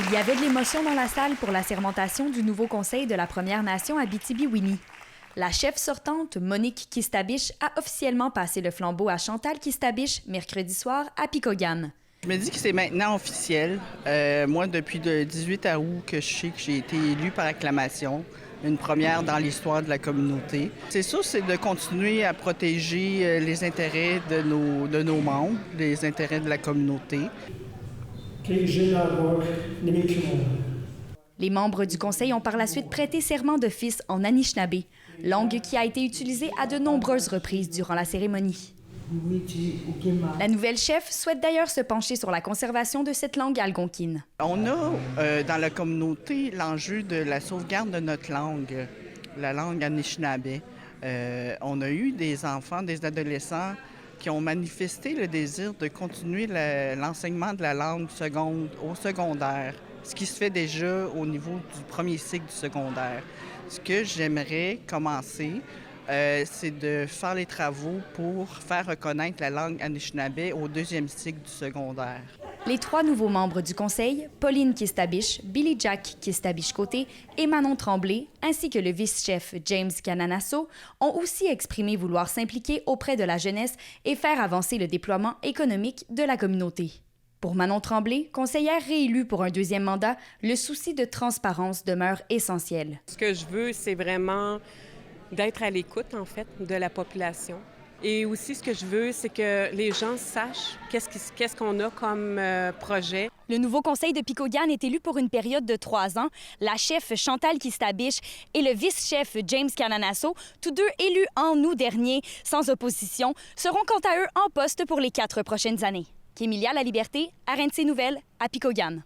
Il y avait de l'émotion dans la salle pour la sermentation du nouveau conseil de la Première Nation Abitibi-Winnie. La chef sortante, Monique Kistabiche, a officiellement passé le flambeau à Chantal Kistabiche mercredi soir à Picogan. Je me dis que c'est maintenant officiel. Moi, depuis le 18 août, que je sais que j'ai été élue par acclamation, une première dans l'histoire de la communauté. C'est sûr, c'est de continuer à protéger les intérêts de nos membres, les intérêts de la communauté. Les membres du conseil ont par la suite prêté serment d'office en Anishinaabe, langue qui a été utilisée à de nombreuses reprises durant la cérémonie. La nouvelle chef souhaite d'ailleurs se pencher sur la conservation de cette langue algonquine. On a dans la communauté l'enjeu de la sauvegarde de notre langue, la langue Anishinaabe. On a eu des enfants, des adolescents qui ont manifesté le désir de continuer l'enseignement de la langue au secondaire, ce qui se fait déjà au niveau du premier cycle du secondaire. Ce que j'aimerais commencer, c'est de faire les travaux pour faire reconnaître la langue Anishinaabe au deuxième cycle du secondaire. Les 3 nouveaux membres du conseil, Pauline Kistabiche, Billy Jack Kistabiche-Côté et Manon Tremblay, ainsi que le vice-chef James Cananasso, ont aussi exprimé vouloir s'impliquer auprès de la jeunesse et faire avancer le déploiement économique de la communauté. Pour Manon Tremblay, conseillère réélue pour un 2e mandat, le souci de transparence demeure essentiel. Ce que je veux, c'est vraiment d'être à l'écoute, en fait, de la population. Et aussi, ce que je veux, c'est que les gens sachent qu'est-ce qu'on a comme projet. Le nouveau conseil de Picogan est élu pour une période de 3 ans. La chef Chantal Kistabiche et le vice-chef James Cananasso, tous deux élus en août dernier, sans opposition, seront quant à eux en poste pour les 4 prochaines années. Kémilia La Liberté, RNC Nouvelles, à Picogan.